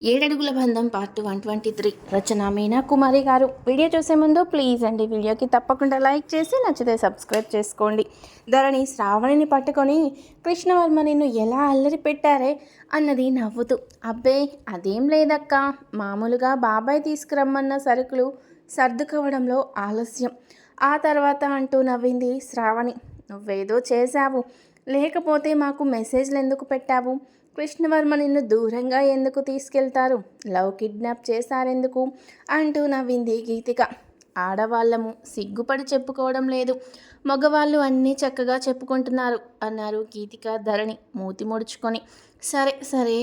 ఏడడుగుల బంధం పార్ట్ 123 రచన మీనా కుమారి గారు. వీడియో చూసే ముందు ప్లీజ్ అండి వీడియోకి తప్పకుండా లైక్ చేసి నచ్చితే సబ్స్క్రైబ్ చేసుకోండి. ధరణి శ్రావణిని పట్టుకొని కృష్ణవర్మ నిన్ను ఎలా అల్లరి పెట్టారే అన్నది నవ్వుతూ. అబ్బే అదేం లేదక్క, మామూలుగా బాబాయ్ తీసుకురమ్మన్న సరుకులు సర్దుకోవడంలో ఆలస్యం, ఆ తర్వాత అంటూ నవ్వింది శ్రావణి. నువ్వేదో చేశావు, లేకపోతే మాకు మెసేజ్లు ఎందుకు పెట్టావు? కృష్ణవర్మ నిన్ను దూరంగా ఎందుకు తీసుకెళ్తారు? లవ్ కిడ్నాప్ చేశారెందుకు అంటూ నవ్వింది గీతిక. ఆడవాళ్ళము సిగ్గుపడి చెప్పుకోవడం లేదు, మగవాళ్ళు అన్నీ చక్కగా చెప్పుకుంటున్నారు అన్నారు గీతిక ధరణి మూతి ముడుచుకొని. సరే సరే,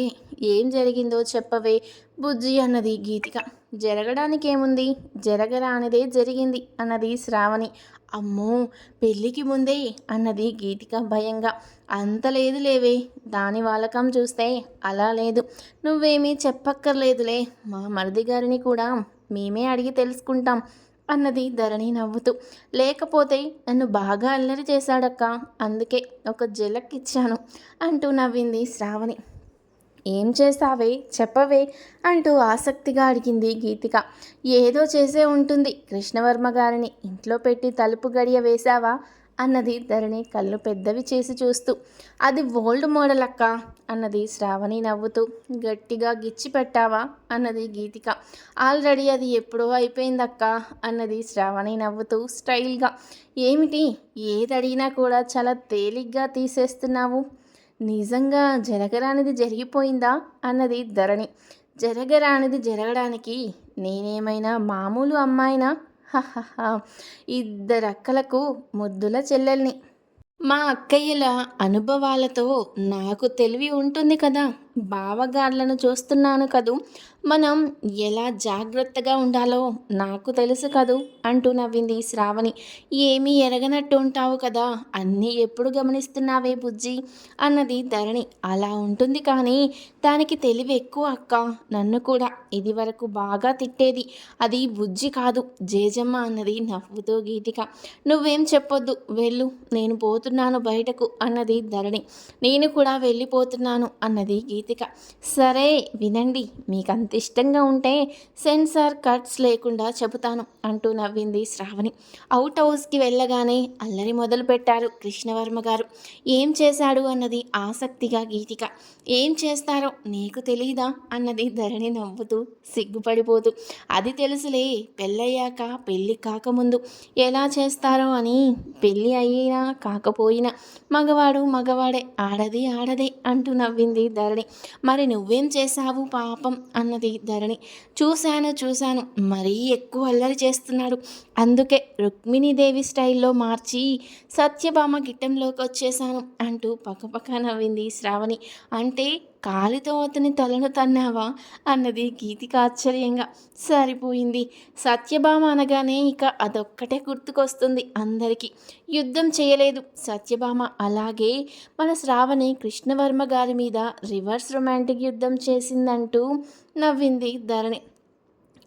ఏం జరిగిందో చెప్పవే బుజ్జి అన్నది గీతిక. జరగడానికి ఏముంది, జరగరానిదే జరిగింది అన్నది శ్రావణి. అమ్మో పెళ్ళికి ముందే అన్నది గీతిక భయంగా. అంత లేదు లేవే, దాని వాలకం చూస్తే అలా లేదు. నువ్వేమీ చెప్పక్కర్లేదులే, మా మరిది గారిని కూడా మేమే అడిగి తెలుసుకుంటాం అన్నది ధరణి నవ్వుతూ. లేకపోతే నన్ను బాగా అల్లరి చేశాడక్క, అందుకే ఒక జలక్ ఇచ్చాను అంటూ నవ్వింది శ్రావణి. ఏం చేసావే చెప్పవే అంటూ ఆసక్తిగా అడిగింది గీతిక. ఏదో చేసే ఉంటుంది, కృష్ణవర్మ గారిని ఇంట్లో పెట్టి తలుపు గడియ వేశావా అన్నది ధరణి కళ్ళు పెద్దవి చేసి చూస్తూ. అది ఓల్డ్ మోడల్ అక్క అన్నది శ్రావణి నవ్వుతూ. గట్టిగా గిచ్చి పెట్టావా అన్నది గీతిక. ఆల్రెడీ అది ఎప్పుడో అయిపోయిందక్క అన్నది శ్రావణి నవ్వుతూ స్టైల్గా. ఏమిటి, ఏది అడిగినా కూడా చాలా తేలిగ్గా తీసేస్తున్నావు? నిజంగా జరగరానిది జరిగిపోయిందా అన్నది ధరణి. జరగరానిది జరగడానికి నేనేమైనా మామూలు అమ్మాయినా? హహహ, ఇద్దరక్కలకు ముద్దుల చెల్లెల్ని. మా అక్కయ్యల అనుభవాలతో నాకు తెలివి ఉంటుంది కదా, బావగార్లను చూస్తున్నాను కదూ, మనం ఎలా జాగ్రత్తగా ఉండాలో నాకు తెలుసు కదూ అంటూ నవ్వింది శ్రావణి. ఏమీ ఎరగనట్టు ఉంటావు కదా, అన్నీ ఎప్పుడు గమనిస్తున్నావే బుజ్జి అన్నది ధరణి. అలా ఉంటుంది కానీ దానికి తెలివి ఎక్కువ అక్క. నన్ను కూడా ఇది వరకు బాగా తిట్టేది అది బుజ్జి కాదు, జేజమ్మ అన్నది నవ్వుతూ గీతిక. నువ్వేం చెప్పొద్దు, వెళ్ళు, నేను పోతున్నాను బయటకు అన్నది ధరణి. నేను కూడా వెళ్ళిపోతున్నాను అన్నది గీతిక. సరే వినండి, మీకంత ఇష్టంగా ఉంటే సెన్సార్ కట్స్ లేకుండా చెబుతాను అంటూ నవ్వింది శ్రావణి. అవుట్ హౌస్కి వెళ్ళగానే అల్లరి మొదలు పెట్టారు కృష్ణవర్మ గారు. ఏం చేశాడు అన్నది ఆసక్తిగా గీతిక. ఏం చేస్తారో నీకు తెలీదా అన్నది ధరణి నవ్వుతూ సిగ్గుపడిపోతూ. అది తెలుసులే, పెళ్ళయ్యాక పెళ్ళి కాకముందు ఎలా చేస్తారో అని. పెళ్ళి అయినా కాకపోయినా మగవాడు మగవాడే, ఆడది ఆడదే అంటూ నవ్వింది ధరణి. మరి నువ్వేం చేశావు పాపం అన్నది ధరణి. చూశాను, మరీ ఎక్కువ అల్లరి చేస్తున్నాడు, అందుకే రుక్మిణీదేవి స్టైల్లో మార్చి సత్యభామ గిట్టంలోకి వచ్చేసాను అంటూ పక్కపక్క నవ్వింది శ్రావణి. అంటే కాలితో అతని తలను తన్నావా అన్నది గీతిక ఆశ్చర్యంగా. సరిపోయింది, సత్యభామ అనగానే ఇక అదొక్కటే గుర్తుకొస్తుంది అందరికీ. యుద్ధం చేయలేదు సత్యభామ, అలాగే మన శ్రావణి కృష్ణవర్మ గారి మీద రివర్స్ రొమాంటిక్ యుద్ధం చేసిందంటూ నవ్వింది ధరణి.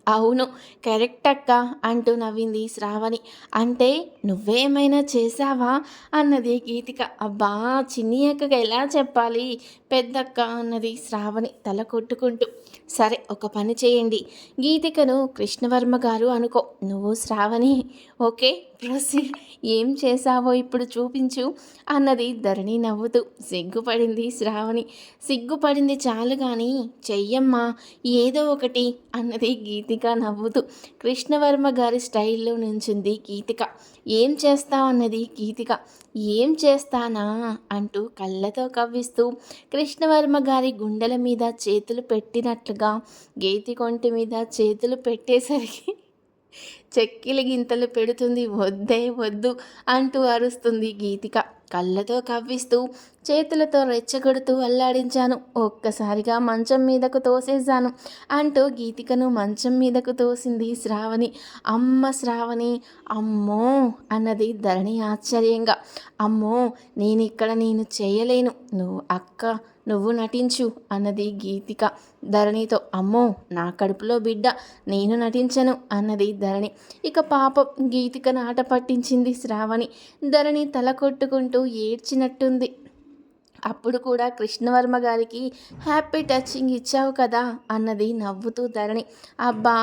అవును కరెక్ట్ అక్క అంటూ నవ్వింది శ్రావణి. అంటే నువ్వేమైనా చేశావా అన్నది గీతిక. అబ్బా చిన్ని అక్కకి ఎలా చెప్పాలి పెద్దక్క అన్నది శ్రావణి తల కొట్టుకుంటూ. సరే ఒక పని చేయండి, గీతికను కృష్ణవర్మ గారు అనుకో, నువ్వు శ్రావణి ఓకే ప్రొసీడ్. ఏం చేశావో ఇప్పుడు చూపించు అన్నది ధరణి నవ్వుతూ. సిగ్గుపడింది శ్రావణి. సిగ్గుపడింది చాలు కానీ చెయ్యమ్మా ఏదో ఒకటి అన్నది గీతిక నవ్వుతూ. కృష్ణవర్మ గారి స్టైల్లో నుంచింది గీతిక. ఏం చేస్తావన్నది గీతిక. ఏం చేస్తానా అంటూ కళ్ళతో కవ్విస్తూ కృష్ణవర్మ గారి గుండెల మీద చేతులు పెట్టినట్లుగా గీతి కొంటి మీద చేతులు పెట్టేసరికి చెక్కిలి గింతలు పెడుతుంది. వద్దే వద్దు అంటూ అరుస్తుంది గీతిక. కళ్ళతో కవ్విస్తూ చేతులతో రెచ్చగొడుతూ అల్లాడించాను, ఒక్కసారిగా మంచం మీదకు తోసేశాను అంటూ గీతికను మంచం మీదకు తోసింది శ్రావణి. అమ్మ శ్రావణి, అమ్మో అన్నది ధరణి ఆశ్చర్యంగా. అమ్మో నేను చేయలేను, నువ్వు అక్క నువ్వు నటించు అన్నది గీతిక ధరణితో. అమ్మో నా కడుపులో బిడ్డ, నేను నటించను అన్నది ధరణి. ఇక పాపం గీతికను ఆట పట్టించింది శ్రావణి. ధరణి తల కొట్టుకుంటూ ఏడ్చినట్టుంది. అప్పుడు కూడా కృష్ణవర్మ గారికి హ్యాపీ టచింగ్ ఇచ్చావు కదా అన్నది నవ్వుతూ ధరణి. అబ్బా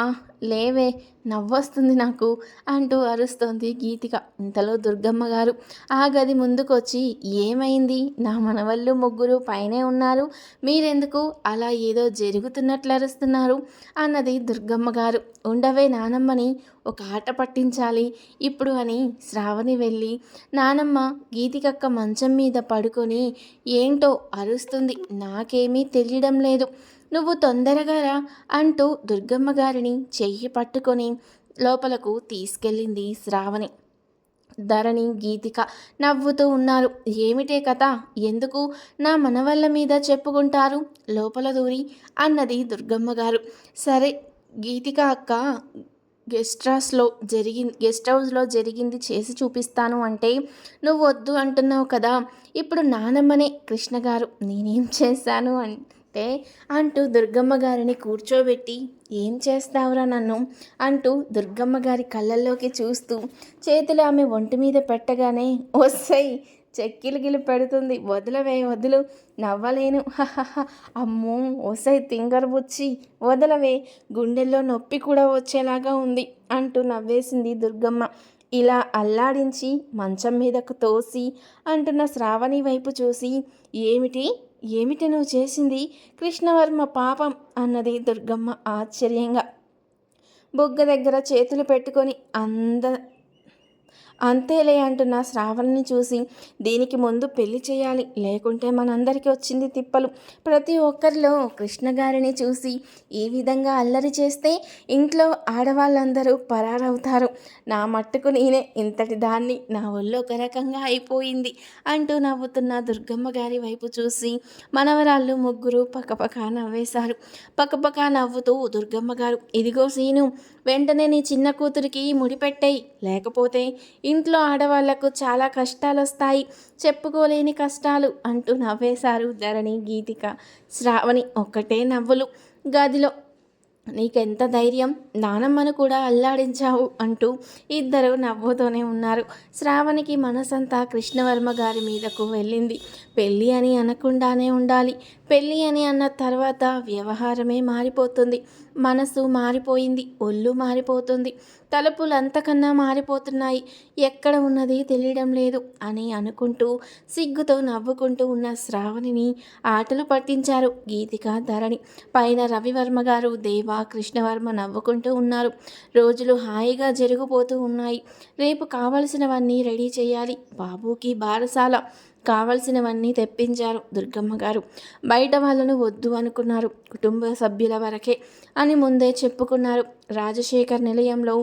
లేవే, నవ్వొస్తుంది నాకు అంటూ అరుస్తోంది గీతిక. ఇంతలో దుర్గమ్మ గారు ఆ గది ముందుకొచ్చి, ఏమైంది, నా మనవళ్ళు ముగ్గురు పైనే ఉన్నారు, మీరెందుకు అలా ఏదో జరుగుతున్నట్లు అరుస్తున్నారు అన్నది దుర్గమ్మ గారు. ఉండవే నానమ్మని ఒక ఆట పట్టించాలి ఇప్పుడు అని శ్రావణి వెళ్ళి నానమ్మ గీతికక్క మంచం మీద పడుకొని ఏంటో అరుస్తుంది, నాకేమీ తెలియడం లేదు, నువ్వు తొందరగా రా అంటూ దుర్గమ్మ గారిని చెయ్యి పట్టుకొని లోపలకు తీసుకెళ్ళింది శ్రావణి. ధరణి గీతిక నవ్వుతూ ఉన్నారు. ఏమిటే కథ, ఎందుకు నా మనవళ్ళ మీద చెప్పుకుంటారు లోపల దూరి అన్నది దుర్గమ్మ గారు. సరే గీతిక అక్క గెస్ట్ హౌస్లో జరిగింది చేసి చూపిస్తాను అంటే నువ్వు వద్దు అంటున్నావు కదా, ఇప్పుడు నానమ్మనే కృష్ణ గారు నేనేం చేశాను అంటే అంటూ దుర్గమ్మ గారిని కూర్చోబెట్టి ఏం చేస్తావురా నన్ను అంటూ దుర్గమ్మ గారి కళ్ళల్లోకి చూస్తూ చేతులు ఆమె ఒంటి మీద పెట్టగానే వస్తాయి చెక్కిలిగిలి పెడుతుంది. వదలవే వదులు, నవ్వలేను, హహహ, అమ్మో ఓసై తింగర్ బుచ్చి వదలవే, గుండెల్లో నొప్పి కూడా వచ్చేలాగా ఉంది అంటూ నవ్వేసింది దుర్గమ్మ. ఇలా అల్లాడించి మంచం మీదకు తోసి అంటున్న శ్రావణి వైపు చూసి ఏమిటి ఏమిటి నువ్వు చేసింది కృష్ణవర్మ పాపం అన్నది దుర్గమ్మ ఆశ్చర్యంగా. బుగ్గ దగ్గర చేతులు పెట్టుకొని అంతేలే అంటున్న శ్రావణిని చూసి దీనికి ముందు పెళ్లి చేయాలి, లేకుంటే మనందరికీ వచ్చింది తిప్పలు. ప్రతి ఒక్కరిలో కృష్ణ గారిని చూసి ఈ విధంగా అల్లరి చేస్తే ఇంట్లో ఆడవాళ్ళందరూ పరారవుతారు, నా మట్టుకు నేనే ఇంతటి దాన్ని, నా ఒళ్ళు ఒక రకంగా అయిపోయింది అంటూ నవ్వుతున్న దుర్గమ్మ గారి వైపు చూసి మనవరాళ్ళు ముగ్గురు పక్కపక్క నవ్వేశారు. పక్కపక్క నవ్వుతూ దుర్గమ్మ గారు, ఇదిగో సీను, వెంటనే నీ చిన్న కూతురికి ముడిపెట్టాయి, లేకపోతే ఇంట్లో ఆడవాళ్లకు చాలా కష్టాలు వస్తాయి, చెప్పుకోలేని కష్టాలు అంటూ నవ్వేశారు ధరణి గీతిక. శ్రావణి ఒక్కటే నవ్వులు. గదిలో నీకెంత ధైర్యం, నానమ్మను కూడా అల్లాడించావు అంటూ ఇద్దరు నవ్వుతూనే ఉన్నారు. శ్రావణికి మనసంతా కృష్ణవర్మ గారి మీదకు వెళ్ళింది. పెళ్ళి అని అనకుండానే ఉండాలి, పెళ్ళి అని అన్న తర్వాత వ్యవహారమే మారిపోతుంది, మనసు మారిపోయింది, ఒళ్ళు మారిపోతుంది, తలుపులు అంతకన్నా మారిపోతున్నాయి, ఎక్కడ ఉన్నది తెలియడం లేదు అని అనుకుంటూ సిగ్గుతో నవ్వుకుంటూ ఉన్న శ్రావణిని ఆటలు పట్టించారు గీతిక ధరణి. పైన రవివర్మ గారు దేవ కృష్ణవర్మ నవ్వుకుంటూ ఉన్నారు. రోజులు హాయిగా జరిగిపోతూ ఉన్నాయి. రేపు కావలసినవన్నీ రెడీ చేయాలి, బాబుకి బారసాల కావలసినవన్నీ తెప్పించారు దుర్గమ్మ గారు. బయట వాళ్ళను వద్దు అనుకున్నారు, కుటుంబ సభ్యుల వరకే అని ముందే చెప్పుకున్నారు. రాజశేఖర్ నిలయంలో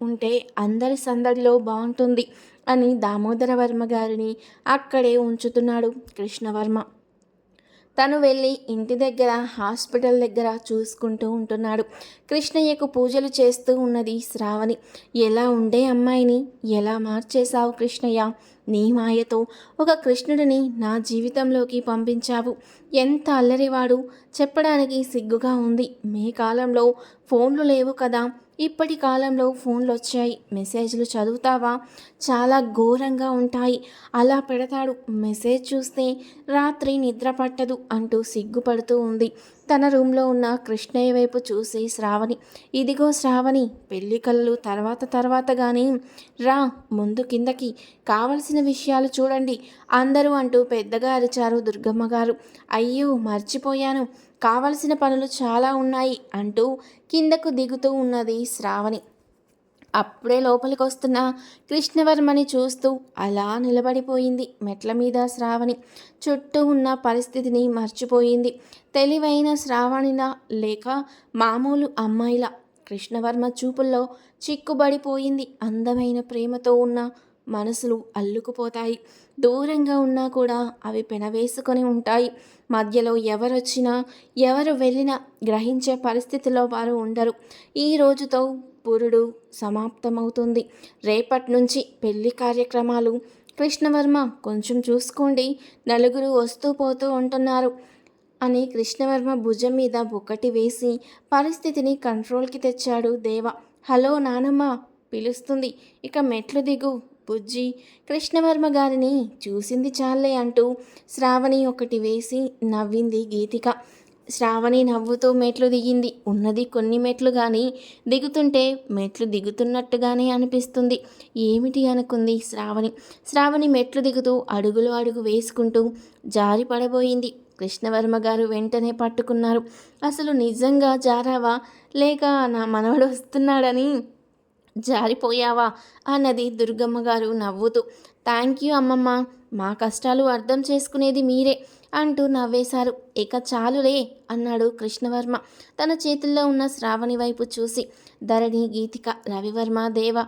ఉంటే అందరి సందడిలో బాగుంటుంది అని దామోదర వర్మ గారిని అక్కడే ఉంచుతున్నాడు కృష్ణవర్మ. తను వెళ్ళి ఇంటి దగ్గర హాస్పిటల్ దగ్గర చూసుకుంటూ ఉంటున్నాడు. కృష్ణయ్యకు పూజలు చేస్తూ ఉన్నది శ్రావణి. ఎలా ఉండే అమ్మాయిని ఎలా మార్చేశావు కృష్ణయ్య, నీ మాయతో ఒక కృష్ణుడిని నా జీవితంలోకి పంపించావు, ఎంత అల్లరివాడు, చెప్పడానికి సిగ్గుగా ఉంది. మీ కాలంలో ఫోన్లు లేవు కదా, ఇప్పటి కాలంలో ఫోన్లు వచ్చాయి, మెసేజ్లు చదువుతావా, చాలా ఘోరంగా ఉంటాయి, అలా పెడతాడు, మెసేజ్ చూస్తే రాత్రి నిద్ర పట్టదు అంటూ సిగ్గుపడుతూ ఉంది. తన రూమ్లో ఉన్న కృష్ణయ్య వైపు చూసి శ్రావణి, ఇదిగో శ్రావణి, పెళ్లి కళ్ళు తర్వాత కానీ రా ముందు కిందకి, కావలసిన విషయాలు చూడండి అందరూ అంటూ పెద్దగా అరిచారు దుర్గమ్మ గారు. అయ్యో మర్చిపోయాను, కావలసిన పనులు చాలా ఉన్నాయి అంటూ కిందకు దిగుతూ ఉన్నది శ్రావణి. అప్పుడే లోపలికి వస్తున్న కృష్ణవర్మని చూస్తూ అలా నిలబడిపోయింది మెట్ల మీద శ్రావణి. చుట్టూ ఉన్న పరిస్థితిని మర్చిపోయింది. తెలివైన శ్రావణిలా లేక మామూలు అమ్మాయిలా కృష్ణవర్మ చూపుల్లో చిక్కుబడిపోయింది. అందమైన ప్రేమతో ఉన్న మనసులు అల్లుకుపోతాయి. దూరంగా ఉన్నా కూడా అవి పెనవేసుకొని ఉంటాయి. మధ్యలో ఎవరొచ్చినా ఎవరు వెళ్ళినా గ్రహించే పరిస్థితిలో వారు ఉండరు. ఈ రోజుతో పురుడు సమాప్తమవుతుంది. రేపటి నుంచి పెళ్లి కార్యక్రమాలు. కృష్ణవర్మ కొంచెం చూసుకోండి, నలుగురు వస్తూ పోతూ ఉంటున్నారు అని కృష్ణవర్మ భుజం మీద బొక్కటి వేసి పరిస్థితిని కంట్రోల్కి తెచ్చాడు దేవ. హలో నానమ్మ పిలుస్తుంది, ఇక మెట్లు దిగు బుజ్జి కృష్ణవర్మ గారిని చూసింది చాలే అంటూ శ్రావణి ఒకటి వేసి నవ్వింది గీతిక. శ్రావణి నవ్వుతూ మెట్లు దిగింది. ఉన్నది కొన్ని మెట్లు కానీ దిగుతుంటే మెట్లు దిగుతున్నట్టుగానే అనిపిస్తుంది. ఏమిటి అనుకుంది శ్రావణి మెట్లు దిగుతూ అడుగు వేసుకుంటూ జారి పడబోయింది. కృష్ణవర్మ గారు వెంటనే పట్టుకున్నారు. అసలు నిజంగా జారావా లేక నా మనవడు వస్తున్నాడని జారిపోయావా అన్నది దుర్గమ్మ గారు నవ్వుతూ. థ్యాంక్ యూ అమ్మమ్మ, మా కష్టాలు అర్థం చేసుకునేది మీరే అంటూ నవ్వేశారు. ఇక చాలులే అన్నాడు కృష్ణవర్మ తన చేతుల్లో ఉన్న శ్రావణి వైపు చూసి. ధరణి, గీతిక, రవివర్మ, దేవ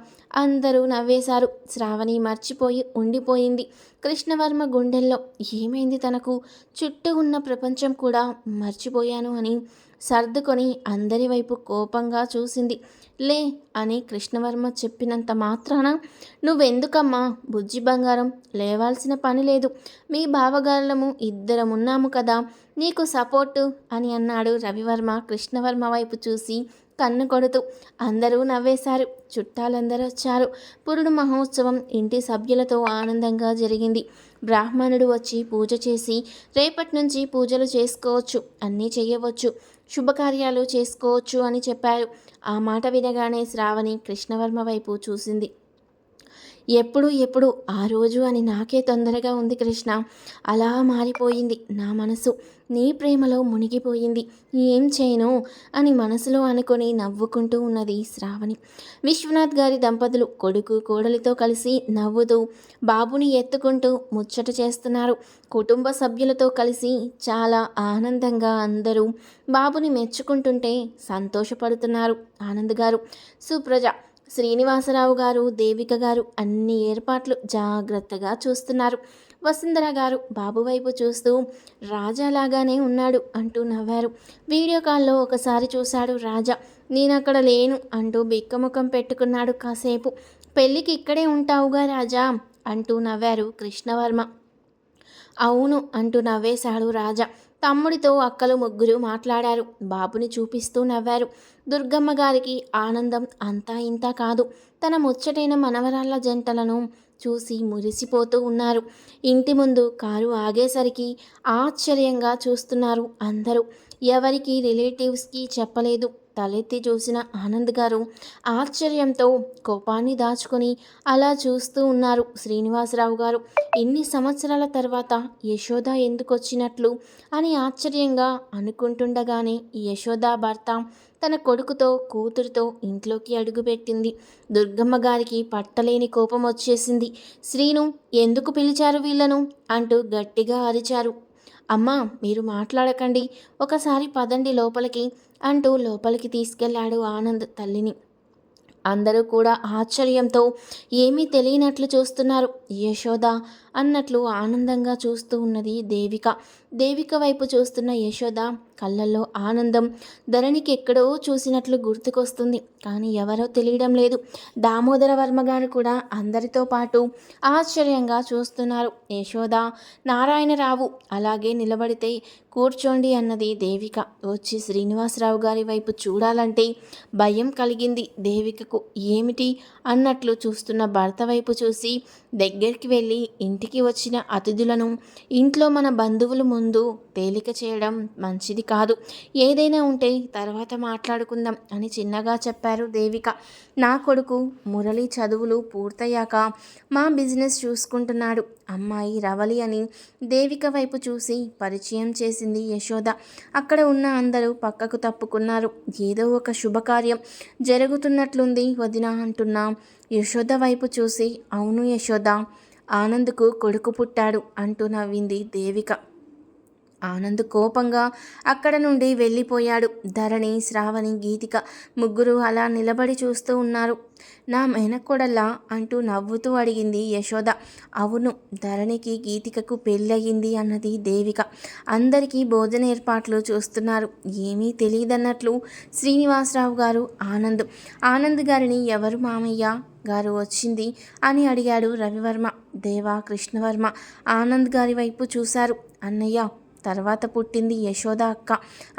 అందరూ నవ్వేశారు. శ్రావణి మర్చిపోయి ఉండిపోయింది. కృష్ణవర్మ గుండెల్లో ఏమైంది తనకు, చుట్టూ ఉన్న ప్రపంచం కూడా మర్చిపోయాను అని సర్దుకొని అందరి వైపు కోపంగా చూసింది. లే అని కృష్ణవర్మ చెప్పినంత మాత్రాన నువ్వెందుకమ్మా బుజ్జి బంగారం, లేవాల్సిన పని లేదు, మీ బావగారులము ఇద్దరమున్నాము కదా నీకు సపోర్టు అని అన్నాడు రవివర్మ కృష్ణవర్మ వైపు చూసి కన్ను కొడుతూ. అందరూ నవ్వేశారు. చుట్టాలందరూ వచ్చారు. పురుడు మహోత్సవం ఇంటి సభ్యులతో ఆనందంగా జరిగింది. బ్రాహ్మణుడు వచ్చి పూజ చేసి రేపటి నుంచి పూజలు చేసుకోవచ్చు, అన్నీ చేయవచ్చు, శుభకార్యాలు చేసుకోవచ్చు అని చెప్పారు. ఆ మాట వినగానే శ్రావణి కృష్ణవర్మ వైపు చూసింది. ఎప్పుడు ఆ రోజు అని నాకే తొందరగా ఉంది కృష్ణ. అలా మారిపోయింది నా మనసు, నీ ప్రేమలో మునిగిపోయింది, ఏం చేయను అని మనసులో అనుకొని నవ్వుకుంటూ ఉన్నది శ్రావణి. విశ్వనాథ్ గారి దంపతులు కొడుకు కోడలితో కలిసి నవ్వుతూ బాబుని ఎత్తుకుంటూ ముచ్చట చేస్తున్నారు. కుటుంబ సభ్యులతో కలిసి చాలా ఆనందంగా అందరూ బాబుని మెచ్చుకుంటుంటే సంతోషపడుతున్నారు. ఆనంద్ గారు, సుప్రజ, శ్రీనివాసరావు గారు, దేవిక గారు అన్ని ఏర్పాట్లు జాగ్రత్తగా చూస్తున్నారు. వసుంధర గారు బాబు వైపు చూస్తూ రాజాలాగానే ఉన్నాడు అంటూ నవ్వారు. వీడియో కాల్లో ఒకసారి చూశాడు రాజా. నేనక్కడ లేను అంటూ బిక్కముఖం పెట్టుకున్నాడు కాసేపు. పెళ్ళికి ఇక్కడే ఉంటావుగా రాజా అంటూ నవ్వారు కృష్ణవర్మ. అవును అంటూ నవ్వేశాడు రాజా. తమ్ముడితో అక్కలు ముగ్గురు మాట్లాడారు. బాబుని చూపిస్తూ నవ్వారు. దుర్గమ్మ గారికి ఆనందం అంతా ఇంత కాదు. తన ముచ్చటైన మనవరాళ్ల జంటలను చూసి మురిసిపోతూ ఉన్నారు. ఇంటి ముందు కారు ఆగేసరికి ఆశ్చర్యంగా చూస్తున్నారు అందరూ. ఎవరికి రిలేటివ్స్కి చెప్పలేదు. తలెత్తి చూసిన ఆనంద్ గారు ఆశ్చర్యంతో కోపాన్ని దాచుకొని అలా చూస్తూ ఉన్నారు. శ్రీనివాసరావు గారు ఇన్ని సంవత్సరాల తర్వాత యశోద ఎందుకు వచ్చినట్లు అని ఆశ్చర్యంగా అనుకుంటుండగానే యశోద భర్త తన కొడుకుతో కూతురుతో ఇంట్లోకి అడుగుపెట్టింది. దుర్గమ్మ గారికి పట్టలేని కోపం వచ్చేసింది. శ్రీను, ఎందుకు పిలిచారు వీళ్ళను అంటూ గట్టిగా అరిచారు. అమ్మా, మీరు మాట్లాడకండి, ఒకసారి పదండి లోపలికి అంటూ లోపలికి తీసుకెళ్లాడు ఆనంద్ తల్లిని. అందరూ కూడా ఆశ్చర్యంతో ఏమీ తెలియనట్లు చూస్తున్నారు. యశోద అన్నట్లు ఆనందంగా చూస్తూ ఉన్నది దేవిక వైపు చూస్తున్న యశోద కళ్ళల్లో ఆనందం ధరణికి ఎక్కడో చూసినట్లు గుర్తుకొస్తుంది. కానీ ఎవరో తెలియడం లేదు. దామోదర వర్మ గారు కూడా అందరితో పాటు ఆశ్చర్యంగా చూస్తున్నారు. యశోద, నారాయణరావు అలాగే నిలబడితే కూర్చోండి అన్నది దేవిక. వచ్చి శ్రీనివాసరావు గారి వైపు చూడాలంటే భయం కలిగింది దేవికకు. ఏమిటి అన్నట్లు చూస్తున్న భర్త వైపు చూసి దగ్గరికి వెళ్ళి ఇంటికి వచ్చిన అతిథులను ఇంట్లో మన బంధువుల ముందు తేలిక చేయడం మంచిది కాదు. ఏదైనా ఉంటే తర్వాత మాట్లాడుకుందాం అని చిన్నగా చెప్పారు దేవిక. నా కొడుకు మురళి చదువులు పూర్తయ్యాక మా బిజినెస్ చూసుకుంటున్నాడు. అమ్మాయి రవలి అని దేవిక వైపు చూసి పరిచయం చేసింది యశోద. అక్కడ ఉన్న అందరూ పక్కకు తప్పుకున్నారు. ఏదో ఒక శుభకార్యం జరుగుతున్నట్లుంది వదిన అంటున్నా యశోద వైపు చూసి అవును యశోద, ఆనంద్కు కొడుకు పుట్టాడు అంటూ నవ్వింది దేవిక. ఆనంద్ కోపంగా అక్కడ నుండి వెళ్ళిపోయాడు. ధరణి, శ్రావణి, గీతిక ముగ్గురు అలా నిలబడి చూస్తూ ఉన్నారు. నా మేనకోడల్లా అంటూ నవ్వుతూ అడిగింది యశోద. అవును, ధరణికి గీతికకు పెళ్ళయింది అన్నది దేవిక. అందరికీ భోజన ఏర్పాట్లు చూస్తున్నారు. ఏమీ తెలియదన్నట్లు శ్రీనివాసరావు గారు ఆనంద్ గారిని ఎవరు మామయ్య గారు వచ్చింది అని అడిగాడు రవివర్మ. దేవా, కృష్ణవర్మ ఆనంద్ గారి వైపు చూశారు. అన్నయ్య, తర్వాత పుట్టింది యశోద అక్క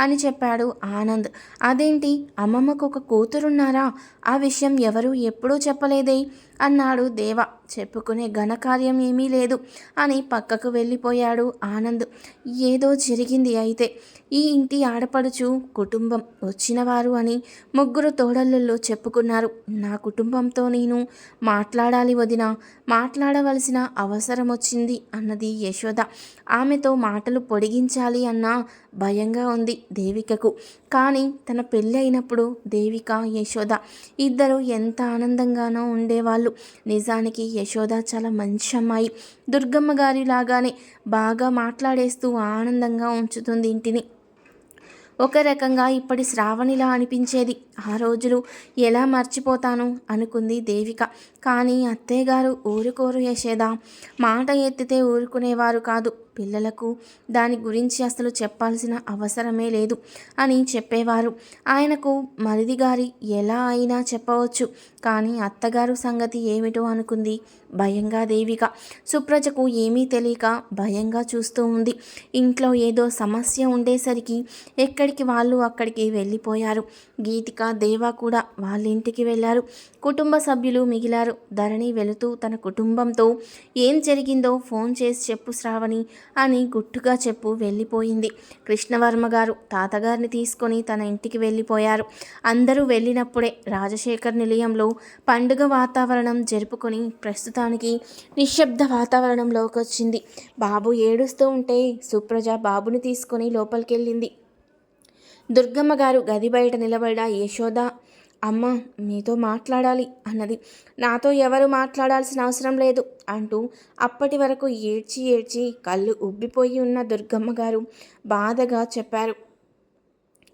అని చెప్పాడు ఆనంద్. అదేంటి, అమ్మమ్మకు ఒక కూతురున్నారా? ఆ విషయం ఎవరూ ఎప్పుడూ చెప్పలేదే అన్నాడు దేవ. చెప్పుకునే ఘనకార్యం ఏమీ లేదు అని పక్కకు వెళ్ళిపోయాడు ఆనంద్. ఏదో జరిగింది అయితే. ఈ ఇంటి ఆడపడుచు కుటుంబం వచ్చినవారు అని ముగ్గురు తోడళ్ళల్లో చెప్పుకున్నారు. నా కుటుంబంతో నేను మాట్లాడాలి వదిన, మాట్లాడవలసిన అవసరం వచ్చింది అన్నది యశోద. ఆమెతో మాటలు పొడిగించాలి అన్న భయంగా ఉంది దేవికకు. కానీ తన పెళ్ళి అయినప్పుడు దేవిక యశోద ఇద్దరు ఎంత ఆనందంగానో ఉండేవాళ్ళు. నిజానికి యశోద చాలా మంచి అమ్మాయి. దుర్గమ్మ గారి లాగానే బాగా మాట్లాడేస్తూ ఆనందంగా ఉంచుతుంది ఇంటిని. ఒక రకంగా ఇప్పటి శ్రావణిలా అనిపించేది. ఆ రోజులు ఎలా మర్చిపోతాను అనుకుంది దేవిక. కానీ అత్తయ్యగారు ఊరుకోరు యశోద. మాట ఎత్తితే ఊరుకునేవారు కాదు. పిల్లలకు దాని గురించి అసలు చెప్పాల్సిన అవసరమే లేదు అని చెప్పేవారు. ఆయనకు మరిది గారి ఎలా అయినా చెప్పవచ్చు. కానీ అత్తగారు సంగతి ఏమిటో అనుకుంది భయంగా దేవిక. సుప్రజకు ఏమీ తెలియక భయంగా చూస్తూ ఉంది. ఇంట్లో ఏదో సమస్య ఉండేసరికి ఎక్కడికి వాళ్ళు అక్కడికి వెళ్ళిపోయారు. గీతిక దేవా కూడా వాళ్ళ ఇంటికి వెళ్ళారు. కుటుంబ సభ్యులు మిగిలారు. ధరణి వెళుతూ తన కుటుంబంతో ఏం జరిగిందో ఫోన్ చేసి చెప్పు శ్రావణి అని గుట్టుగా చెప్పు వెళ్ళిపోయింది. కృష్ణవర్మ గారు తాతగారిని తీసుకొని తన ఇంటికి వెళ్ళిపోయారు. అందరూ వెళ్ళినప్పుడే రాజశేఖర్ నిలయంలో పండుగ వాతావరణం జరుపుకొని ప్రస్తుతానికి నిశ్శబ్ద వాతావరణంలోకి వచ్చింది. బాబు ఏడుస్తూ ఉంటే సుప్రజ బాబుని తీసుకొని లోపలికెళ్ళింది. దుర్గమ్మ గారు గది బయట నిలబడ యశోద అమ్మ మీతో మాట్లాడాలి అన్నది. నాతో ఎవరు మాట్లాడాల్సిన అవసరం లేదు అంటూ అప్పటి వరకు ఏడ్చి ఏడ్చి కళ్ళు ఉబ్బిపోయి ఉన్న దుర్గమ్మ గారు బాధగా చెప్పారు.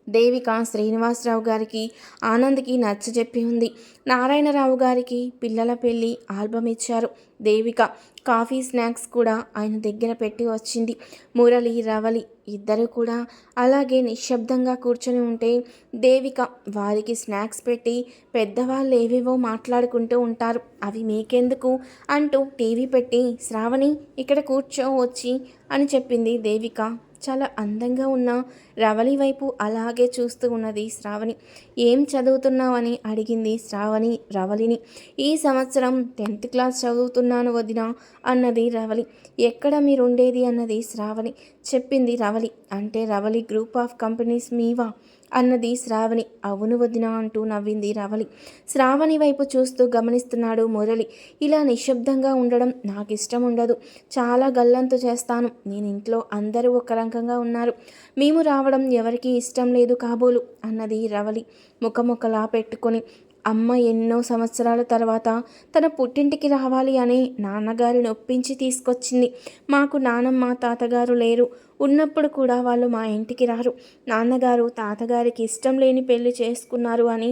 దేవిక శ్రీనివాసరావు గారికి ఆనంద్కి నచ్చజెప్పి ఉంది. నారాయణరావు గారికి పిల్లల పెళ్ళి ఆల్బమ్ ఇచ్చారు. దేవిక కాఫీ స్నాక్స్ కూడా ఆయన దగ్గర పెట్టి వచ్చింది. మురళి రవలి ఇద్దరు కూడా అలాగే నిశ్శబ్దంగా కూర్చొని ఉంటే దేవిక వారికి స్నాక్స్ పెట్టి పెద్దవాళ్ళు ఏవేవో మాట్లాడుకుంటూ ఉంటారు, అవి మీకెందుకు అంటూ టీవీ పెట్టి శ్రావణి ఇక్కడ కూర్చో వచ్చి అని చెప్పింది దేవిక. చాలా అందంగా ఉన్న రవలి వైపు అలాగే చూస్తూ ఉన్నది శ్రావణి. ఏం చదువుతున్నావని అడిగింది శ్రావణి రవలిని. ఈ సంవత్సరం 10th క్లాస్ చదువుతున్నాను వదినా అన్నది రవలి. ఎక్కడ మీరుండేది అన్నది శ్రావణి. చెప్పింది రవలి. అంటే రవలి గ్రూప్ ఆఫ్ కంపెనీస్ మీవా అన్నది శ్రావణి. అవును వదినా అంటూ నవ్వింది రవలి. శ్రావణి వైపు చూస్తూ గమనిస్తున్నాడు మురళి. ఇలా నిశ్శబ్దంగా ఉండడం నాకు ఇష్టం ఉండదు. చాలా గల్లంతు చేస్తాను. నేను ఇంట్లో అందరూ ఒక రకంగా ఉన్నారు. మేము రావడం ఎవరికీ ఇష్టం లేదు కాబోలు అన్నది రవలి ముఖముఖలా పెట్టుకొని. అమ్మ ఎన్నో సంవత్సరాల తర్వాత తన పుట్టింటికి రావాలి అని నాన్నగారిని ఒప్పించి తీసుకొచ్చింది. మాకు నానమ్మ తాతగారు లేరు. ఉన్నప్పుడు కూడా వాళ్ళు మా ఇంటికి రారు. నాన్నగారు తాతగారికి ఇష్టం లేని పెళ్లి చేసుకున్నారు అని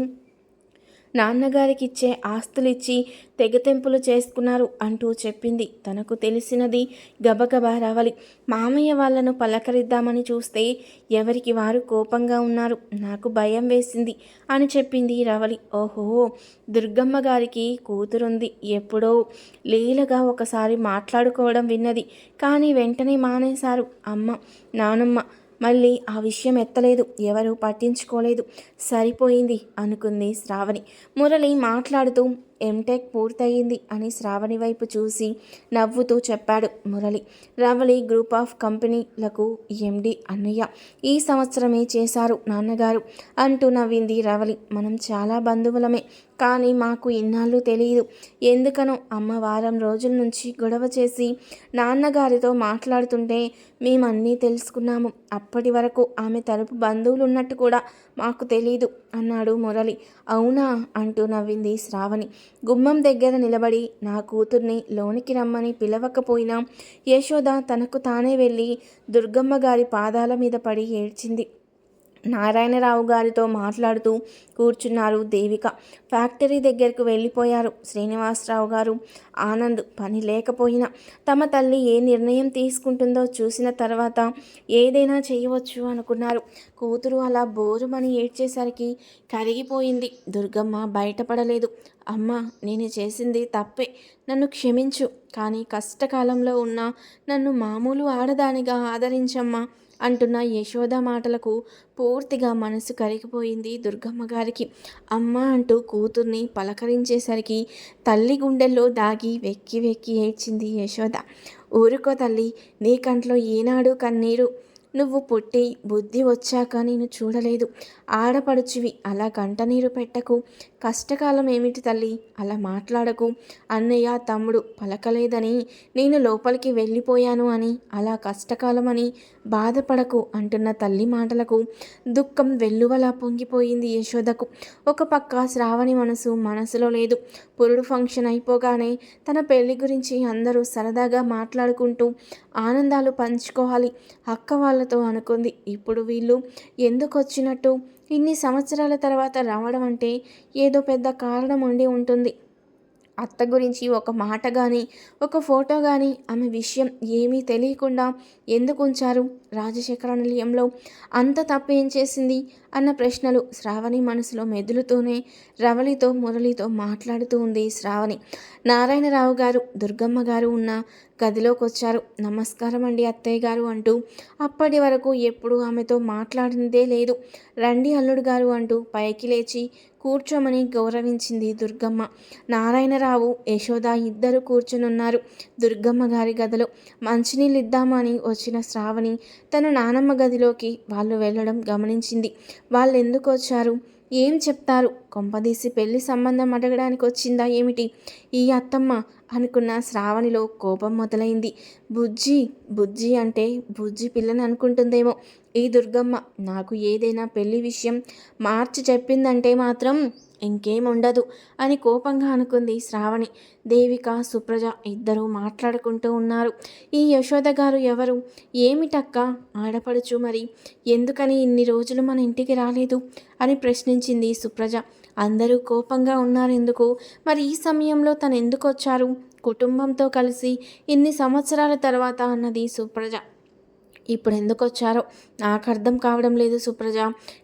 నాన్నగారికి ఇచ్చే ఆస్తులిచ్చి తెగతెంపులు చేసుకున్నారు అంటూ చెప్పింది. తనకు తెలిసినది గబగబా రవలి. మామయ్య వాళ్ళను పలకరిద్దామని చూస్తే ఎవరికి వారు కోపంగా ఉన్నారు. నాకు భయం వేసింది అని చెప్పింది రవలి. ఓహో, దుర్గమ్మ గారికి కూతురుంది. ఎప్పుడో లీలగా ఒకసారి మాట్లాడుకోవడం విన్నది. కానీ వెంటనే మానేశారు అమ్మ నానమ్మ. మళ్ళీ ఆ విషయం ఎత్తలేదు. ఎవరు పట్టించుకోలేదు. సరిపోయింది అనుకుంది శ్రావణి. మురళి మాట్లాడుతూ ఎంటెక్ పూర్తయింది అని శ్రావణి వైపు చూసి నవ్వుతూ చెప్పాడు మురళి. రవలి గ్రూప్ ఆఫ్ కంపెనీలకు ఎండి అన్నయ్య ఈ సంవత్సరమే చేశారు నాన్నగారు అంటూ నవ్వింది రవలి. మనం చాలా బంధువులమే, కానీ మాకు ఇన్నాళ్ళు తెలియదు. ఎందుకనో అమ్మ వారం రోజుల నుంచి గొడవ చేసి నాన్నగారితో మాట్లాడుతుంటే మేమన్నీ తెలుసుకున్నాము. అప్పటి వరకు ఆమె తరపు బంధువులు ఉన్నట్టు కూడా మాకు తెలీదు అన్నాడు మురళి. అవునా అంటూ నవ్వింది శ్రావణి. గుమ్మం దగ్గర నిలబడి నా కూతుర్ని లోనికి రమ్మని పిలవకపోయినా యశోద తనకు తానే వెళ్ళి దుర్గమ్మ గారి పాదాల మీద పడి ఏడ్చింది. నారాయణరావు గారితో మాట్లాడుతూ కూర్చున్నారు దేవిక. ఫ్యాక్టరీ దగ్గరకు వెళ్ళిపోయారు శ్రీనివాసరావు గారు. ఆనంద్ పని లేకపోయినా తమ తల్లి ఏ నిర్ణయం తీసుకుంటుందో చూసిన తర్వాత ఏదైనా చేయవచ్చు అనుకున్నారు. కూతురు అలా బోరుమని ఏడ్చేసరికి కరిగిపోయింది. దుర్గమ్మ బయటపడలేదు. అమ్మ, నేను చేసింది తప్పే, నన్ను క్షమించు. కానీ కష్టకాలంలో ఉన్న నన్ను మామూలు ఆడదానిగా ఆదరించమ్మా అంటున్న యశోద మాటలకు పూర్తిగా మనసు కరిగిపోయింది దుర్గమ్మ గారికి. అమ్మ అంటూ కూతుర్ని పలకరించేసరికి తల్లి గుండెల్లో దాగి వెక్కి వెక్కి ఏడ్చింది యశోద. ఊరుకో తల్లి, నీ కంట్లో ఏనాడు కన్నీరు. నువ్వు పుట్టి బుద్ధి వచ్చాక నేను చూడలేదు. ఆడపడుచువి అలా కంటనీరు పెట్టకు. కష్టకాలం ఏమిటి తల్లి, అలా మాట్లాడకు. అన్నయ్య తమ్ముడు పలకలేదని నేను లోపలికి వెళ్ళిపోయాను అని అలా కష్టకాలం అని బాధపడకు అంటున్న తల్లి మాటలకు దుఃఖం వెల్లువలా పొంగిపోయింది యశోదకు. ఒక పక్క శ్రావణి మనసులో లేదు. పురుడు ఫంక్షన్ అయిపోగానే తన పెళ్లి గురించి అందరూ సరదాగా మాట్లాడుకుంటూ ఆనందాలు పంచుకోవాలి అక్క వాళ్ళతో అనుకుంది. ఇప్పుడు వీళ్ళు ఎందుకు వచ్చినట్టు? ఇన్ని సంవత్సరాల తర్వాత రావడం అంటే ఏదో పెద్ద కారణం ఉండి ఉంటుంది. అత్త గురించి ఒక మాట కానీ ఒక ఫోటో కానీ ఆమె విషయం ఏమీ తెలియకుండా ఎందుకు ఉంచారు? రాజశేఖర నిలయంలో అంత తప్పేం చేసింది అన్న ప్రశ్నలు శ్రావణి మనసులో మెదులుతూనే రవళితో మురళితో మాట్లాడుతూ ఉంది శ్రావణి. నారాయణరావు గారు దుర్గమ్మ గారు ఉన్న గదిలోకి వచ్చారు. నమస్కారం అండి అత్తయ్య గారు అంటూ అప్పటి వరకు ఎప్పుడు ఆమెతో మాట్లాడిందే లేదు. రండి అల్లుడు గారు అంటూ పైకి లేచి కూర్చోమని గౌరవించింది దుర్గమ్మ. నారాయణరావు యశోద ఇద్దరు కూర్చునున్నారు దుర్గమ్మ గారి గదిలో. మంచినీళ్ళు ఇద్దామని వచ్చిన శ్రావణి తన నానమ్మ గదిలోకి వాళ్ళు వెళ్ళడం గమనించింది. వాళ్ళు ఎందుకు వచ్చారు? ఏం చెప్తారు? కొంపదీసి పెళ్లి సంబంధం అడగడానికి వచ్చిందా ఏమిటి ఈ అత్తమ్మ అనుకున్న శ్రావణిలో కోపం మొదలైంది. బుజ్జి బుజ్జి అంటే బుజ్జి పిల్లని అనుకుంటుందేమో ఈ దుర్గమ్మ. నాకు ఏదైనా పెళ్లి విషయం మార్చి చెప్పిందంటే మాత్రం ఇంకేముండదు అని కోపంగా అనుకుంది శ్రావణి. దేవిక సుప్రజ ఇద్దరూ మాట్లాడుకుంటూ ఉన్నారు. ఈ యశోద గారు ఎవరు? ఏమిటక్క ఆడపడుచు మరి? ఎందుకని ఇన్ని రోజులు మన ఇంటికి రాలేదు అని ప్రశ్నించింది సుప్రజ. అందరూ కోపంగా ఉన్నారెందుకు? మరి ఈ సమయంలో తను ఎందుకు వచ్చారు కుటుంబంతో కలిసి ఇన్ని సంవత్సరాల తర్వాత అన్నది సుప్రజ. ఇప్పుడు ఎందుకు వచ్చారో నాకు అర్థం కావడం లేదు సుప్రజ.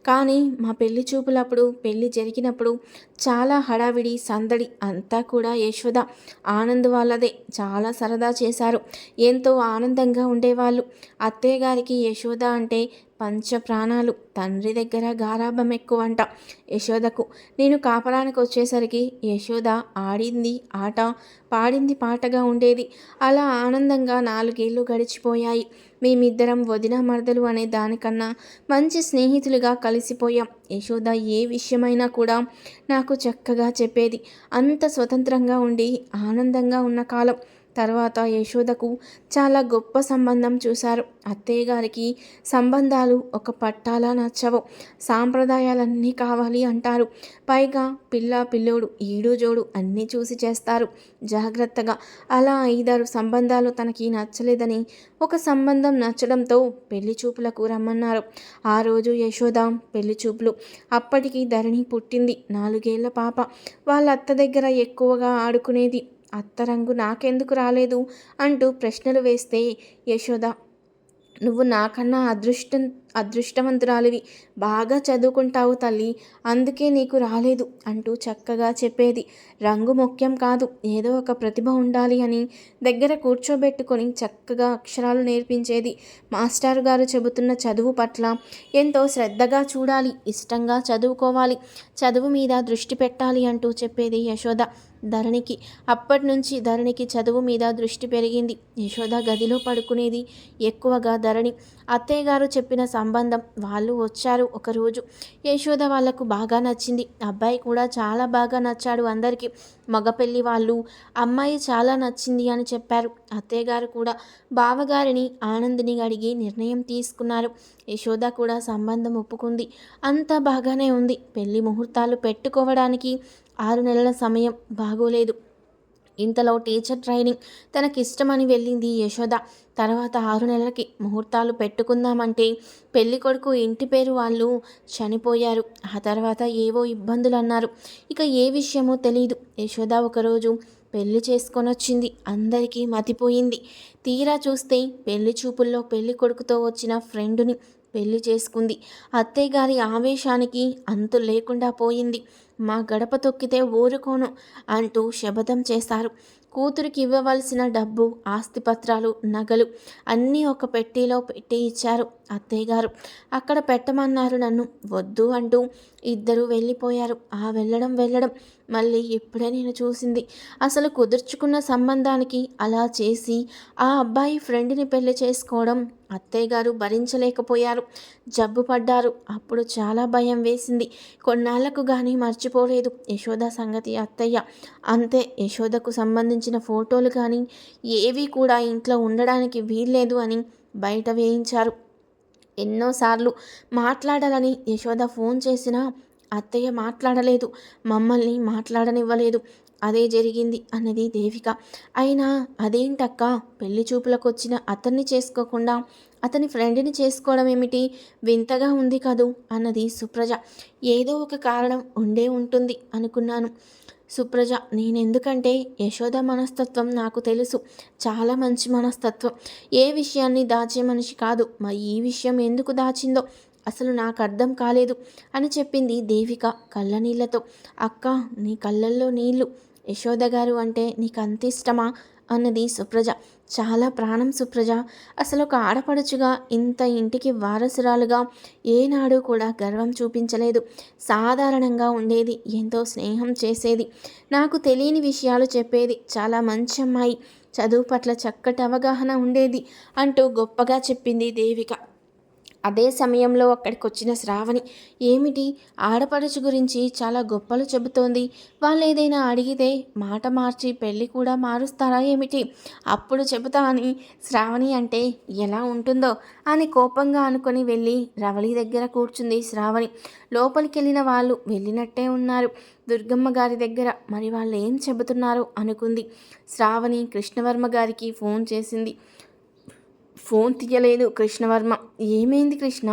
కానీ మా పెళ్లి చూపులప్పుడు పెళ్లి జరిగినప్పుడు చాలా హడావిడి సందడి అంతా కూడా యశోద ఆనంద్ వాళ్ళదే. చాలా సరదా చేశారు. ఎంతో ఆనందంగా ఉండేవాళ్ళు. అత్తయ్య గారికి యశోద అంటే పంచ ప్రాణాలు. తండ్రి దగ్గర గారాబం ఎక్కువంట యశోదకు. నేను కాపరానికి వచ్చేసరికి యశోద ఆడింది ఆట, పాడింది పాటగా ఉండేది. అలా ఆనందంగా 4 ఏళ్ళు గడిచిపోయాయి. మేమిద్దరం వదిన మరదలు అనే దానికన్నా మంచి స్నేహితులుగా కలిసిపోయాం. యశోద ఏ విషయమైనా కూడా నాకు చక్కగా చెప్పేది. అంత స్వతంత్రంగా ఉండి ఆనందంగా ఉన్న కాలం. తర్వాత యశోదకు చాలా గొప్ప సంబంధం చూశారు. అత్తయ్య గారికి సంబంధాలు ఒక పట్టాలా నచ్చవు. సాంప్రదాయాలన్నీ కావాలి అంటారు. పైగా పిల్లోడు ఈడు జోడు అన్నీ చూసి చేస్తారు జాగ్రత్తగా. అలా 5-6 సంబంధాలు తనకి నచ్చలేదని ఒక సంబంధం నచ్చడంతో పెళ్లి చూపులకు రమ్మన్నారు. ఆ రోజు యశోద పెళ్లి చూపులు. అప్పటికి ధరణి పుట్టింది. 4 ఏళ్ల పాప. వాళ్ళ అత్త దగ్గర ఎక్కువగా ఆడుకునేది. అత్త రంగు నాకెందుకు రాలేదు అంటూ ప్రశ్నలు వేస్తే యశోద, నువ్వు నాకన్నా అదృష్టవంతురాలివి. బాగా చదువుకుంటావు తల్లి, అందుకే నీకు రాలేదు అంటూ చక్కగా చెప్పేది. రంగు ముఖ్యం కాదు, ఏదో ఒక ప్రతిభ ఉండాలి అని దగ్గర కూర్చోబెట్టుకొని చక్కగా అక్షరాలు నేర్పించేది. మాస్టారు గారు చెబుతున్న చదువు పట్ల ఎంతో శ్రద్ధగా చూడాలి, ఇష్టంగా చదువుకోవాలి, చదువు మీద దృష్టి పెట్టాలి అంటూ చెప్పేది యశోద ధరణికి. అప్పటి నుంచి ధరణికి చదువు మీద దృష్టి పెరిగింది. యశోద గదిలో పడుకునేది ఎక్కువగా ధరణి. అత్తయ్య గారు చెప్పిన సంబంధం వాళ్ళు వచ్చారు ఒకరోజు. యశోద వాళ్లకు బాగా నచ్చింది. అబ్బాయి కూడా చాలా బాగా నచ్చాడు అందరికీ. మగ పెళ్లి వాళ్ళు అమ్మాయి చాలా నచ్చింది అని చెప్పారు. అత్తయ్య గారు కూడా బావగారిని ఆనందిని అడిగి నిర్ణయం తీసుకున్నారు. యశోద కూడా సంబంధం ఒప్పుకుంది. అంతా బాగానే ఉంది. పెళ్లి ముహూర్తాలు పెట్టుకోవడానికి 6 నెలల సమయం బాగోలేదు. ఇంతలో టీచర్ ట్రైనింగ్ తనకిష్టమని వెళ్ళింది యశోద. తర్వాత 6 నెలలకి ముహూర్తాలు పెట్టుకుందామంటే పెళ్లి కొడుకు ఇంటి పేరు వాళ్ళు చనిపోయారు. ఆ తర్వాత ఏవో ఇబ్బందులు అన్నారు. ఇక ఏ విషయమో తెలీదు. యశోద ఒకరోజు పెళ్లి చేసుకొని వచ్చింది. అందరికీ మతిపోయింది. తీరా చూస్తే పెళ్లి చూపుల్లో పెళ్లి కొడుకుతో వచ్చిన ఫ్రెండుని పెళ్లి చేసుకుంది. అత్తయ్య గారి ఆవేశానికి అంతు లేకుండా పోయింది. మా గడప తొక్కితే ఊరుకోను అంటూ శపథం చేశారు. కూతురికి ఇవ్వవలసిన డబ్బు, ఆస్తిపత్రాలు, నగలు అన్నీ ఒక పెట్టెలో పెట్టి ఇచ్చారు అత్తయ్య గారు. అక్కడ పెట్టమన్నారు నన్ను. వద్దు అంటూ ఇద్దరు వెళ్ళిపోయారు. వెళ్ళడం మళ్ళీ ఇప్పుడే నేను చూసింది. అసలు కుదుర్చుకున్న సంబంధానికి అలా చేసి ఆ అబ్బాయి ఫ్రెండ్ని పెళ్లి చేసుకోవడం అత్తయ్య గారు భరించలేకపోయారు. జబ్బు పడ్డారు. అప్పుడు చాలా భయం వేసింది. కొన్నాళ్లకు కానీ మర్చిపోలేదు యశోద సంగతి అత్తయ్య. అంతే, యశోదకు సంబంధించిన ఫోటోలు కానీ ఏవి కూడా ఇంట్లో ఉండడానికి వీల్లేదు అని బయట వేయించారు. ఎన్నోసార్లు మాట్లాడాలని యశోద ఫోన్ చేసినా అత్తయ్య మాట్లాడలేదు, మమ్మల్ని మాట్లాడనివ్వలేదు. అదే జరిగింది అన్నది దేవిక. అయినా అదేంటక్క, పెళ్లి చూపులకు వచ్చిన అతన్ని చేసుకోకుండా అతని ఫ్రెండ్ని చేసుకోవడం ఏమిటి, వింతగా ఉంది కదూ అన్నది సుప్రజ. ఏదో ఒక కారణం ఉండే ఉంటుంది అనుకున్నాను సుప్రజ. నేనెందుకంటే యశోద మనస్తత్వం నాకు తెలుసు, చాలా మంచి మనస్తత్వం. ఏ విషయాన్ని దాచే మనిషి కాదు. మరి ఈ విషయం ఎందుకు దాచిందో అసలు నాకు అర్థం కాలేదు అని చెప్పింది దేవిక కళ్ళనీళ్లతో. అక్క, నీ కళ్ళల్లో నీళ్లు. యశోద గారు అంటే నీకు అంత ఇష్టమా అన్నది సుప్రజ. చాలా ప్రాణం సుప్రజ. అసలు ఒక ఆడపడుచుగా ఇంత ఇంటికి వారసురాలుగా ఏనాడు కూడా గర్వం చూపించలేదు. సాధారణంగా ఉండేది, ఎంతో స్నేహం చేసేది, నాకు తెలియని విషయాలు చెప్పేది, చాలా మంచి అమ్మాయి, చదువు పట్ల చక్కటి అవగాహన ఉండేది అంటూ గొప్పగా చెప్పింది దేవిక. అదే సమయంలో అక్కడికి వచ్చిన శ్రావణి, ఏమిటి ఆడపడుచు గురించి చాలా గొప్పలు చెబుతోంది, వాళ్ళు ఏదైనా అడిగితే మాట మార్చి పెళ్ళి కూడా మారుస్తారా ఏమిటి, అప్పుడు చెబుతా అని శ్రావణి అంటే ఎలా ఉంటుందో అని కోపంగా అనుకొని వెళ్ళి రవళి దగ్గర కూర్చుంది శ్రావణి. లోపలికి వెళ్ళిన వాళ్ళు వెళ్ళినట్టే ఉన్నారు దుర్గమ్మ గారి దగ్గర. మరి వాళ్ళు ఏం చెబుతున్నారు అనుకుంది శ్రావణి. కృష్ణవర్మ గారికి ఫోన్ చేసింది. ఫోన్ తీయలేదు కృష్ణవర్మ. ఏమైంది కృష్ణ,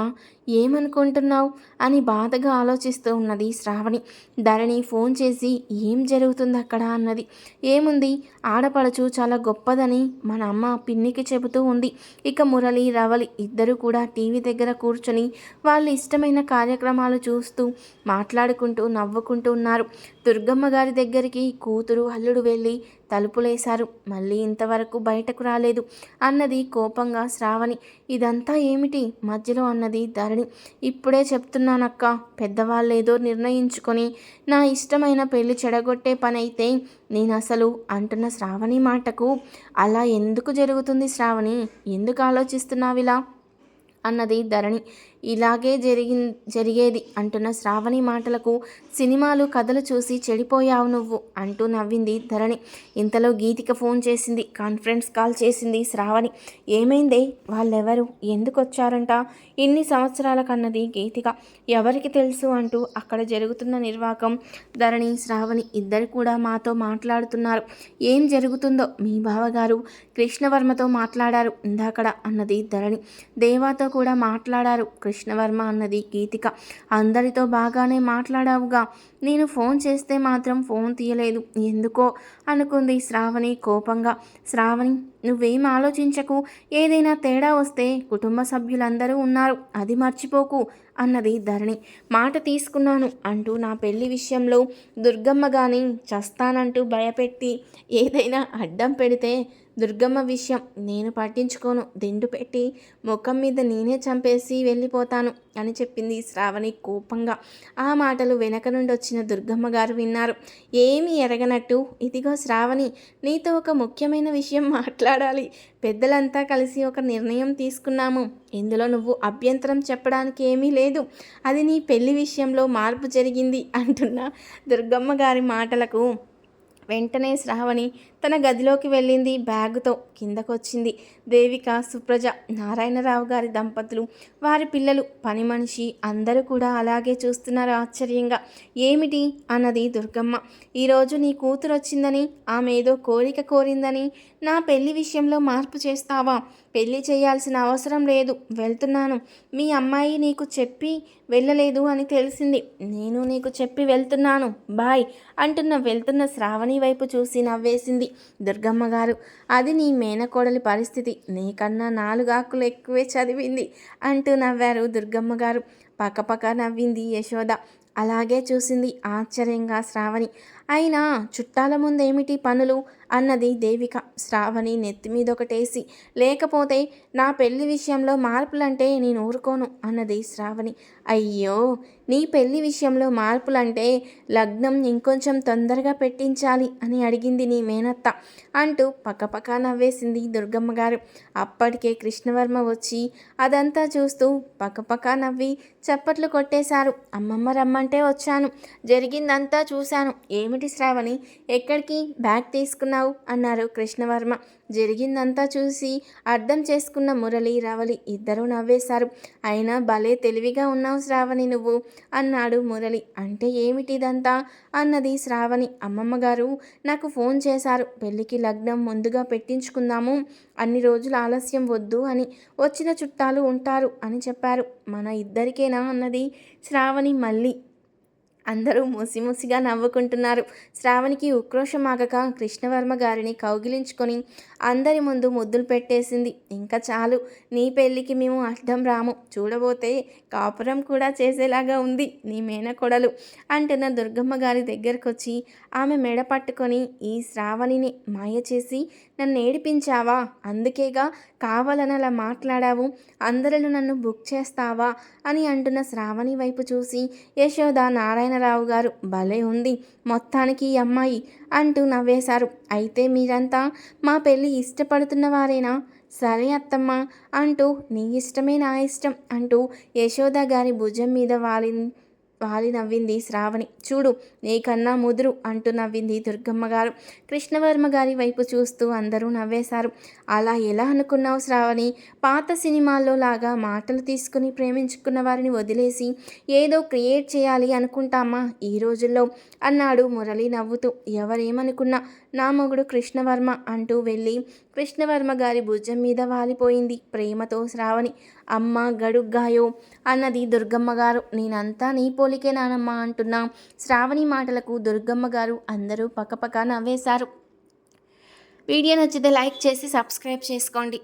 ఏమనుకుంటున్నావు అని బాధగా ఆలోచిస్తూ ఉన్నది శ్రావణి. ధరణి ఫోన్ చేసి ఏం జరుగుతుంది అక్కడ అన్నది. ఏముంది, ఆడపడుచు చాలా గొప్పదని మన అమ్మ పిన్నికి చెబుతూ ఉంది. ఇక మురళి, రవలి ఇద్దరు కూడా టీవీ దగ్గర కూర్చొని వాళ్ళు ఇష్టమైన కార్యక్రమాలు చూస్తూ మాట్లాడుకుంటూ నవ్వుకుంటూ ఉన్నారు. దుర్గమ్మ గారి దగ్గరికి కూతురు అల్లుడు వెళ్ళి తలుపులేశారు. మళ్ళీ ఇంతవరకు బయటకు రాలేదు అన్నది కోపంగా శ్రావణి. ఇదంతా ఏమిటి మధ్యలో అన్నది ధరణి. ఇప్పుడే చెప్తున్నానక్క, పెద్దవాళ్ళేదో నిర్ణయించుకొని నా ఇష్టమైన పెళ్లి చెడగొట్టే పని అయితే నేను అసలు అంటున్న శ్రావణి మాటకు అలా ఎందుకు జరుగుతుంది శ్రావణి, ఎందుకు ఆలోచిస్తున్నావిలా అన్నది ధరణి. ఇలాగే జరిగేది అంటున్న శ్రావణి మాటలకు సినిమాలు కథలు చూసి చెడిపోయావు నువ్వు అంటూ నవ్వింది ధరణి. ఇంతలో గీతిక ఫోన్ చేసింది. కాన్ఫరెన్స్ కాల్ చేసింది శ్రావణి. ఏమైందే, వాళ్ళెవరు, ఎందుకు వచ్చారంట ఇన్ని సంవత్సరాలకన్నది గీతిక. ఎవరికి తెలుసు అంటూ అక్కడ జరుగుతున్న నిర్వాకం ధరణి, శ్రావణి ఇద్దరు కూడా మాతో మాట్లాడుతున్నారు. ఏం జరుగుతుందో మీ బావగారు కృష్ణవర్మతో మాట్లాడారు ఇందాకడ అన్నది ధరణి. దేవాతో కూడా మాట్లాడారు కృష్ణవర్మ అన్నది గీతిక. అందరితో బాగానే మాట్లాడావుగా, నేను ఫోన్ చేస్తే మాత్రం ఫోన్ తీయలేదు ఎందుకో అనుకుంది శ్రావణి కోపంగా. శ్రావణి, నువ్వేం ఆలోచించకు, ఏదైనా తేడా వస్తే కుటుంబ సభ్యులందరూ ఉన్నారు, అది మర్చిపోకు అన్నది ధరణి. మాట తీసుకున్నాను అంటూ నా పెళ్లి విషయంలో దుర్గమ్మ గాని చస్తానంటూ భయపెట్టి ఏదైనా అడ్డం పెడితే దుర్గమ్మ విషయం నేను పట్టించుకోను, దిండు పెట్టి ముఖం మీద నేనే చంపేసి వెళ్ళిపోతాను అని చెప్పింది శ్రావణి కోపంగా. ఆ మాటలు వెనక నుండి వచ్చిన దుర్గమ్మ గారు విన్నారు. ఏమీ ఎరగనట్టు, ఇదిగో శ్రావణి, నీతో ఒక ముఖ్యమైన విషయం మాట్లాడాలి. పెద్దలంతా కలిసి ఒక నిర్ణయం తీసుకున్నాము. ఇందులో నువ్వు అభ్యంతరం చెప్పడానికి ఏమీ లేదు. అది నీ పెళ్లి విషయంలో మార్పు జరిగింది అంటున్న దుర్గమ్మ గారి మాటలకు వెంటనే శ్రావణి తన గదిలోకి వెళ్ళింది. బ్యాగుతో కిందకొచ్చింది. దేవిక, సుప్రజ, నారాయణరావు గారి దంపతులు, వారి పిల్లలు, పని మనిషి అందరూ కూడా అలాగే చూస్తున్నారు ఆశ్చర్యంగా. ఏమిటి అన్నది దుర్గమ్మ. ఈరోజు నీ కూతురు వచ్చిందని, ఆమె ఏదో కోరిక కోరిందని నా పెళ్లి విషయంలో మార్పు చేస్తావా? పెళ్లి చేయాల్సిన అవసరం లేదు, వెళ్తున్నాను. మీ అమ్మాయి నీకు చెప్పి వెళ్ళలేదు అని తెలిసింది, నేను నీకు చెప్పి వెళ్తున్నాను, బాయ్ అంటున్న వెళ్తున్న శ్రావణి వైపు చూసి నవ్వేసింది దుర్గమ్మ గారు. అది నీ మేనకోడలి పరిస్థితి, నీకన్నా 4 ఆకులు ఎక్కువే చదివింది అంటూ నవ్వారు దుర్గమ్మ గారు. పక్కపక్క నవ్వింది యశోద. అలాగే చూసింది ఆశ్చర్యంగా శ్రావణి. అయినా చుట్టాల ముందేమిటి పనులు అన్నది దేవిక శ్రావణి నెత్తి మీద ఒకటేసి. లేకపోతే నా పెళ్లి విషయంలో మార్పులంటే నేను ఊరుకోను అన్నది శ్రావణి. అయ్యో, నీ పెళ్లి విషయంలో మార్పులంటే లగ్నం ఇంకొంచెం తొందరగా పెట్టించాలి అని అడిగింది నీ మేనత్త అంటూ పక్కపక్క నవ్వేసింది దుర్గమ్మ గారు. అప్పటికే కృష్ణవర్మ వచ్చి అదంతా చూస్తూ పక్కపక్క నవ్వి చప్పట్లు కొట్టేశారు. అమ్మమ్మ రమ్మంటే వచ్చాను, జరిగిందంతా చూశాను. ఏమిటి శ్రావణి, ఎక్కడికి బ్యాగ్ తీసుకున్నావు అన్నారు కృష్ణవర్మ. జరిగిందంతా చూసి అర్థం చేసుకున్న మురళి రవలి ఇద్దరూ నవ్వేశారు. అయినా భలే తెలివిగా ఉన్నావు శ్రావణి నువ్వు అన్నాడు మురళి. అంటే ఏమిటిదంతా అన్నది శ్రావణి. అమ్మమ్మ గారు నాకు ఫోన్ చేశారు, పెళ్ళికి లగ్నం ముందుగా పెట్టించుకుందాము, అన్ని రోజులు ఆలస్యం వద్దు అని, వచ్చిన చుట్టాలు ఉంటారు అని చెప్పారు. మన ఇద్దరికేనా అన్నది శ్రావణి మళ్ళీ. అందరూ ముసిముసిగా నవ్వుకుంటున్నారు. శ్రావణికి ఉక్రోషం ఆగక కృష్ణవర్మ గారిని కౌగిలించుకొని అందరి ముందు ముద్దులు పెట్టేసింది. ఇంకా చాలు, నీ పెళ్ళికి మేము అడ్డం రాము, చూడబోతే కాపురం కూడా చేసేలాగా ఉంది నీ మేనకొడలు అంటున్న దుర్గమ్మ గారి దగ్గరకు వచ్చి ఆమె మెడ పట్టుకొని, ఈ శ్రావణిని మాయ చేసి నన్ను ఏడిపించావా, అందుకేగా కావాలని అలా మాట్లాడావు, అందరిలో నన్ను బుక్ చేస్తావా అని అంటున్న శ్రావణి వైపు చూసి యశోద నారాయణరావు గారు భలే ఉంది మొత్తానికి ఈ అమ్మాయి అంటూ నవ్వేశారు. అయితే మీరంతా మా పెళ్ళి ఇష్టపడుతున్న వారేనా? సరే అత్తమ్మ అంటూ నీ ఇష్టమే నా ఇష్టం అంటూ యశోద గారి భుజం మీద వాలి నవ్వింది శ్రావణి. చూడు, నీకన్నా ముదురు అంటూ నవ్వింది దుర్గమ్మ గారు. కృష్ణవర్మ గారి వైపు చూస్తూ అందరూ నవ్వేశారు. అలా ఎలా అనుకున్నావు శ్రావణి? పాత సినిమాల్లో లాగా మాటలు తీసుకుని ప్రేమించుకున్న వారిని వదిలేసి ఏదో క్రియేట్ చేయాలి అనుకుంటామా ఈ రోజుల్లో అన్నాడు మురళి నవ్వుతూ. ఎవరేమనుకున్నా నా మొగుడు కృష్ణవర్మ అంటూ వెళ్ళి కృష్ణవర్మ గారి భుజం మీద వాలిపోయింది ప్రేమతో శ్రావణి. అమ్మ గడుగ్గాయో అన్నది దుర్గమ్మ గారు. నేనంతా నీ పోలికే నానమ్మ అంటున్నా శ్రావణి మాటలకు దుర్గమ్మ గారు అందరూ పక్కపక్క నవ్వేశారు. వీడియో నచ్చితే లైక్ చేసి సబ్స్క్రైబ్ చేసుకోండి.